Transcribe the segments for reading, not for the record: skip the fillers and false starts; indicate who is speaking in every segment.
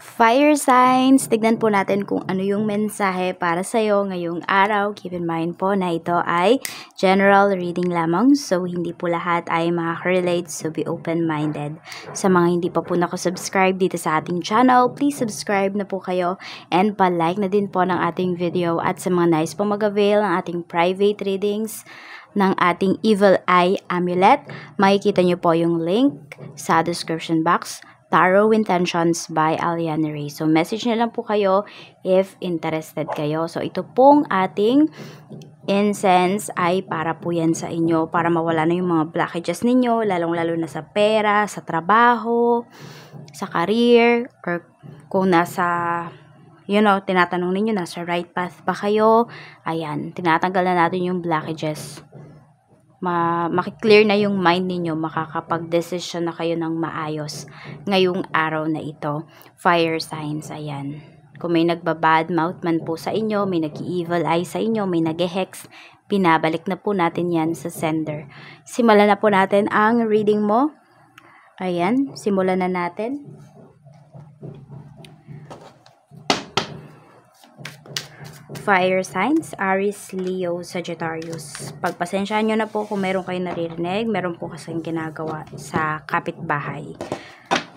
Speaker 1: Fire signs, tignan po natin kung ano yung mensahe para sa'yo ngayong araw. Keep in mind po na ito ay general reading lamang. So, hindi po lahat ay makaka-relate. So, be open-minded. Sa mga hindi pa po nakasubscribe dito sa ating channel, please subscribe na po kayo. And pa-like na din po ng ating video. At sa mga nais po mag-avail ng ating private readings, ng ating Evil Eye Amulet, makikita nyo po yung link sa description box. Tarot Intentions by Aliana Ray. So, message na lang po kayo if interested kayo. So, ito pong ating incense ay para po yan sa inyo, para mawala na yung mga blockages ninyo, lalong-lalo na sa pera, sa trabaho, sa career, or kung nasa, tinatanong ninyo, nasa right path ba kayo, ayan, tinatanggal na natin yung blockages. Makiklear na yung mind ninyo, makakapag-decision na kayo ng maayos ngayong araw na ito. Fire signs, ayan. Kung may nagbabad mouth man po sa inyo, may nag-evil eye sa inyo, may nag-hex, pinabalik na po natin yan sa sender. Simulan na po natin ang reading mo. Ayan, simulan na natin. Fire signs, Aries, Leo, Sagittarius. Pagpasensyahan nyo na po kung meron kayong naririnig, meron po kasing ginagawa sa kapitbahay.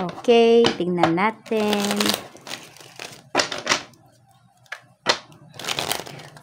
Speaker 1: Okay, tingnan natin.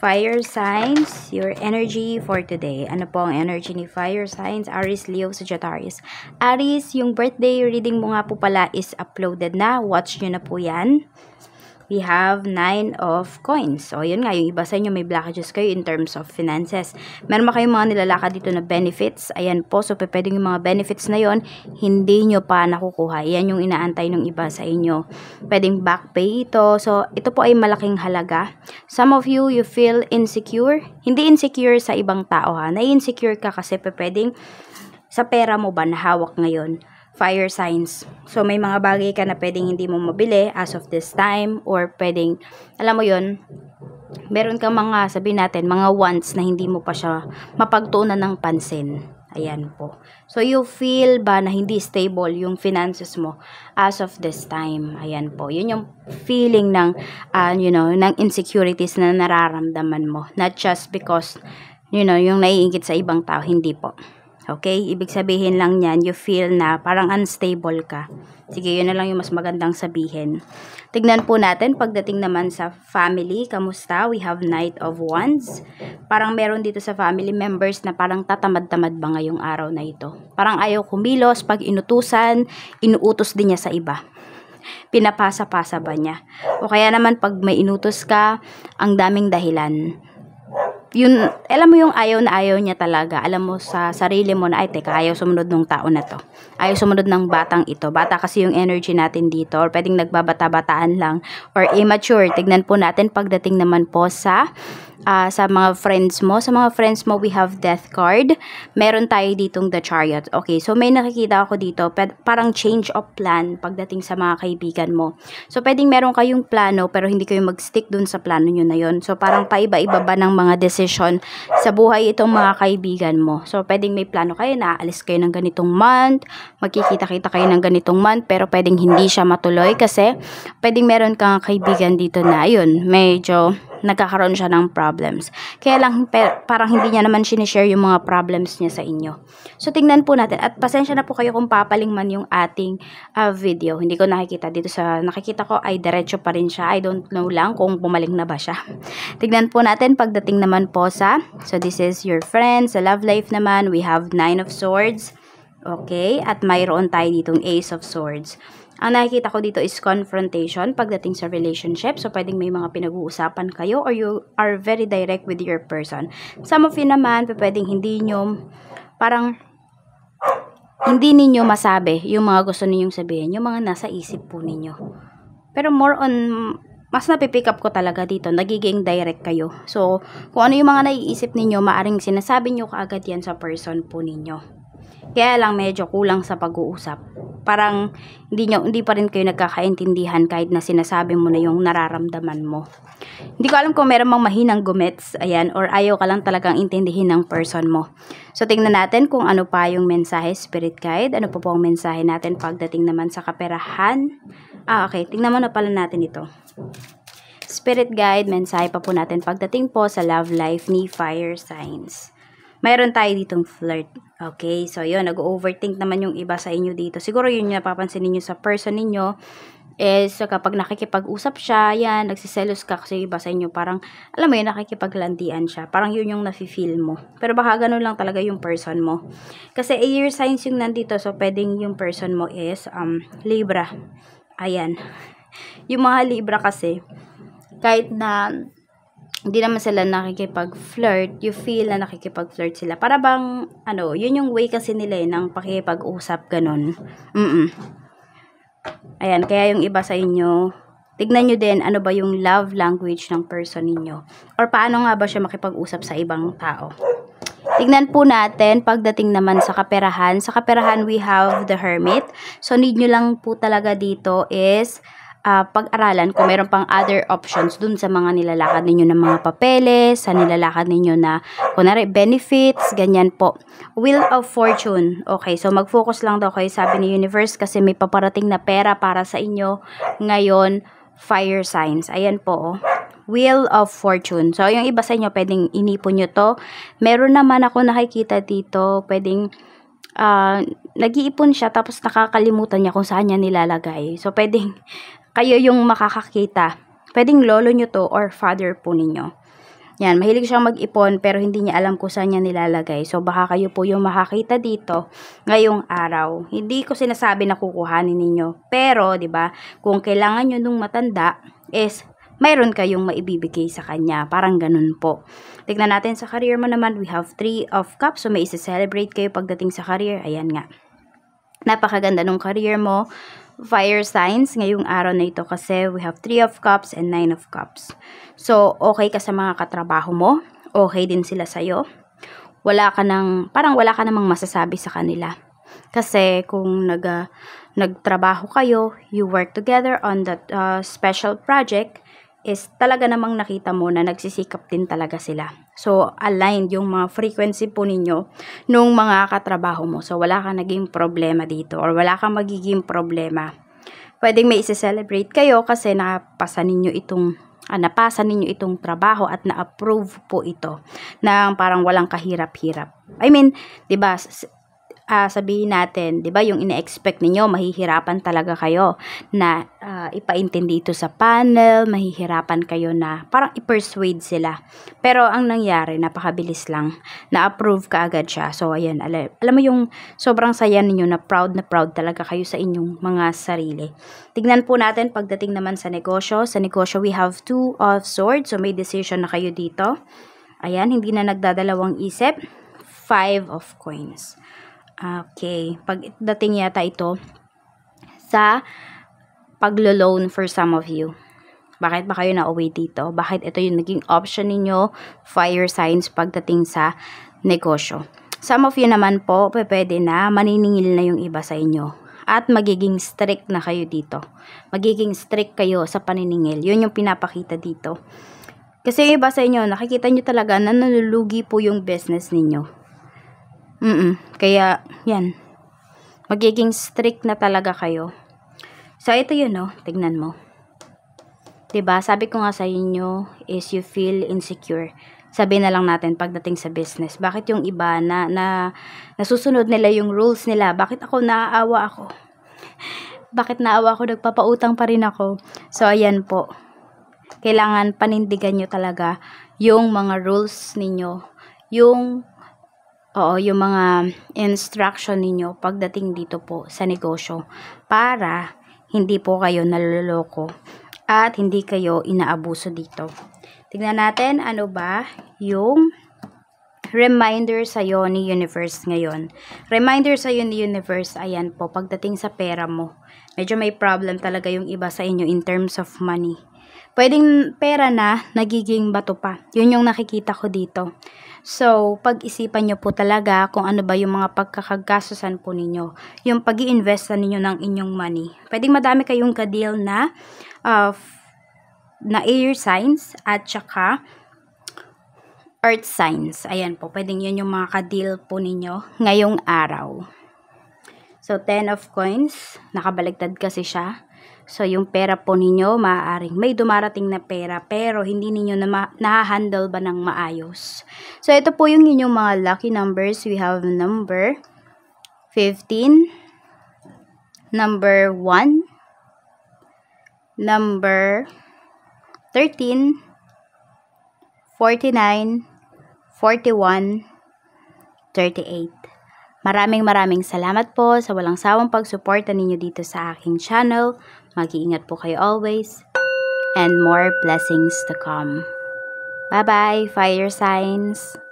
Speaker 1: Fire signs, your energy for today. Ano po ang energy ni fire signs? Aries, Leo, Sagittarius. Aries, yung birthday reading mo nga po pala is uploaded na. Watch nyo na po yan. We have 9 of coins. So, yun nga, yung iba sa inyo may blockages kayo in terms of finances. Meron ba kayong mga nilalakad dito na benefits? Ayan po, so pwedeng yung mga benefits na yon hindi nyo pa nakukuha. Yan yung inaantay ng iba sa inyo. Pwedeng back pay ito. So, ito po ay malaking halaga. Some of you, you feel insecure. Hindi insecure sa ibang tao ha. Na-insecure ka kasi pwedeng sa pera mo ba na hawak ngayon. Fire signs. So, may mga bagay ka na pwedeng hindi mo mabili as of this time, or pwedeng, alam mo yun, meron kang mga, sabihin natin, mga wants na hindi mo pa siya mapagtuunan ng pansin. Ayan po. So, you feel ba na hindi stable yung finances mo as of this time? Ayan po. Yun yung feeling ng, ng insecurities na nararamdaman mo. Not just because, yung naiingit sa ibang tao. Hindi po. Okay? Ibig sabihin lang yan, you feel na parang unstable ka. Sige, yun na lang yung mas magandang sabihin. Tignan po natin, pagdating naman sa family, kamusta? We have Knight of Wands. Parang meron dito sa family members na parang tatamad-tamad ba ngayong araw na ito? Parang ayaw kumilos, pag inutusan, inuutos din niya sa iba. Pinapasa-pasa ba niya? O kaya naman pag may inutos ka, ang daming dahilan. Yun, alam mo yung ayaw na ayaw niya talaga. Alam mo sa sarili mo na, ay teka, ayaw sumunod ng tao na to. Ayaw sumunod ng batang ito. Bata kasi yung energy natin dito. Or pwedeng nagbabata-bataan lang. Or immature. Tignan po natin pagdating naman po sa mga friends mo. Sa mga friends mo, we have Death card. Meron tayo ditong The Chariot. Okay, so may nakikita ako dito. Parang change of plan pagdating sa mga kaibigan mo. So, pwedeng meron kayong plano pero hindi kayo mag-stick dun sa plano nyo na yun. So, parang paiba-iba ba ng mga decision sa buhay itong mga kaibigan mo. So, pwedeng may plano kayo na aalis kayo ng ganitong month, magkikita-kita kayo ng ganitong month, pero pwedeng hindi siya matuloy kasi pwedeng meron kang kaibigan dito na yun, medyo nagkakaroon siya ng problems. Kaya lang, parang hindi niya naman sinishare yung mga problems niya sa inyo. So, tingnan po natin. At pasensya na po kayo kung papaling man yung ating video. Hindi ko nakikita dito nakikita ko ay diretso pa rin siya. I don't know lang kung pumaling na ba siya. Tignan po natin pagdating naman po so this is your friend. Sa love life naman, we have 9 of Swords. Okay? At mayroon tayo ditong Ace of Swords. Ang nakikita ko dito is confrontation pagdating sa relationship. So, pwedeng may mga pinag-uusapan kayo or you are very direct with your person. Some of you naman, pwedeng hindi ninyo masabi yung mga gusto ninyong sabihin, yung mga nasa isip po ninyo. Pero more on, mas napipick up ko talaga dito, nagiging direct kayo. So, kung ano yung mga naiisip ninyo, maaring sinasabi nyo kaagad yan sa person po ninyo. Kaya lang medyo kulang sa pag-uusap. Parang hindi pa rin kayo nagkakaintindihan kahit na sinasabi mo na yung nararamdaman mo. Hindi ko alam kung meron mang mahinang gumets, ayan, or ayaw ka lang talagang intindihin ng person mo. So, tingnan natin kung ano pa yung mensahe, spirit guide. Ano po ang mensahe natin pagdating naman sa kaperahan? Okay. Tingnan mo na pala natin ito. Spirit guide, mensahe pa po natin pagdating po sa love life ni fire signs. Mayroon tayo ditong flirt. Okay, so yun, nag-overthink naman yung iba sa inyo dito. Siguro yun yung napapansin ninyo sa person ninyo is kapag nakikipag-usap siya, yan, nagsiselos ka kasi iba sa inyo, parang, alam mo yun, nakikipaglandian siya. Parang yun yung nafe-feel mo. Pero baka ganun lang talaga yung person mo. Kasi air signs yung nandito, so pwedeng yung person mo is Libra. Ayan. Yung mga Libra kasi, kahit na hindi naman sila nakikipag-flirt, you feel na nakikipag-flirt sila. Para bang, yun yung way kasi nila ng pakikipag-usap, ganun. Ayan, kaya yung iba sa inyo, tignan nyo din ano ba yung love language ng person ninyo. Or paano nga ba siya makipag-usap sa ibang tao. Tignan po natin pagdating naman sa kaperahan. Sa kaperahan, we have the Hermit. So, need nyo lang po talaga dito is pag-aralan kung meron pang other options dun sa mga nilalakad ninyo ng mga papeles, sa nilalakad ninyo na, kunwari, benefits, ganyan po. Wheel of Fortune. Okay, so mag-focus lang daw kayo, sabi ni Universe, kasi may paparating na pera para sa inyo ngayon, fire signs. Ayan po, oh. Wheel of Fortune. So, yung iba sa inyo, pwedeng inipon nyo to. Meron naman ako nakikita dito, pwedeng nag-iipon siya, tapos nakakalimutan niya kung saan niya nilalagay. So, pwedeng kayo yung makakakita. Pwedeng lolo nyo to or father po ninyo. Yan, mahilig siyang mag-ipon pero hindi niya alam kung saan niya nilalagay. So, baka kayo po yung makakita dito ngayong araw. Hindi ko sinasabi na kukuhanin ninyo. Pero, di ba, kung kailangan nyo nung matanda is mayroon kayong maibibigay sa kanya. Parang ganun po. Tignan natin sa career mo naman. We have 3 of Cups. So, may isa-celebrate kayo pagdating sa career. Ayan nga. Napakaganda nung career mo. Fire signs ngayong araw na ito kasi we have 3 of Cups and 9 of Cups. So, okay ka sa mga katrabaho mo. Okay din sila sa'yo. Parang wala ka namang masasabi sa kanila. Kasi kung nagtrabaho kayo, you work together on that special project, is talaga namang nakita mo na nagsisikap din talaga sila. So, aligned yung mga frequency po ninyo nung mga katrabaho mo. So, wala kang naging problema dito or wala kang magiging problema. Pwedeng may isi-celebrate kayo kasi napasa ninyo itong trabaho at na-approve po ito na parang walang kahirap-hirap. I mean, 'di ba? Sabihin natin, 'di ba, yung ine-expect ninyo, mahihirapan talaga kayo na ipaintindi ito sa panel, mahihirapan kayo na parang i-persuade sila. Pero ang nangyari, napakabilis lang. Na-approve ka agad siya. So, ayan, alam mo yung sobrang saya ninyo na proud talaga kayo sa inyong mga sarili. Tignan po natin pagdating naman sa negosyo. Sa negosyo, we have 2 of Swords. So, may decision na kayo dito. Ayan, hindi na nagdadalawang isip. 5 of Coins. Okay, pagdating yata ito sa paglo-loan for some of you. Bakit ba kayo na-away dito? Bakit ito yung naging option ninyo, fire signs, pagdating sa negosyo? Some of you naman po, pwede na maniningil na yung iba sa inyo. At magiging strict na kayo dito. Magiging strict kayo sa paniningil. Yun yung pinapakita dito. Kasi yung iba sa inyo, nakikita nyo talaga na nalulugi po yung business ninyo. Kaya, yan. Magiging strict na talaga kayo. So, ito yun, no? Tignan mo. 'Di ba? Sabi ko nga sa inyo is you feel insecure. Sabi na lang natin pagdating sa business. Bakit yung iba na nasusunod nila yung rules nila? Bakit ako naaawa ako? Bakit naawa ako? Nagpapautang pa rin ako. So, ayan po. Kailangan panindigan nyo talaga yung mga rules ninyo. Yung mga instruction ninyo pagdating dito po sa negosyo para hindi po kayo naloloko at hindi kayo inaabuso dito. Tignan natin ano ba yung reminder sa'yo ni Universe ngayon. Reminder sa'yo ni Universe, ayan po, pagdating sa pera mo. Medyo may problem talaga yung iba sa inyo in terms of money. Pwedeng pera na nagiging bato pa. Yun yung nakikita ko dito. So, pag-isipan nyo po talaga kung ano ba yung mga pagkakagastusan po ninyo. Yung pag-i-invest ninyo ng inyong money. Pwedeng madami kayong ka-deal na air signs at saka earth signs. Ayan po, pwedeng yun yung mga ka-deal po ninyo ngayong araw. So, 10 of Coins. Nakabaligtad kasi siya. So, yung pera po ninyo, maaaring may dumarating na pera, pero hindi ninyo na-handle ba ng maayos. So, ito po yung inyong mga lucky numbers. We have number 15, number 1, number 13, 49, 41, 38. Maraming salamat po sa walang sawang pagsuporta ninyo dito sa aking channel. Mag-iingat po kayo always. And more blessings to come. Bye-bye, fire signs!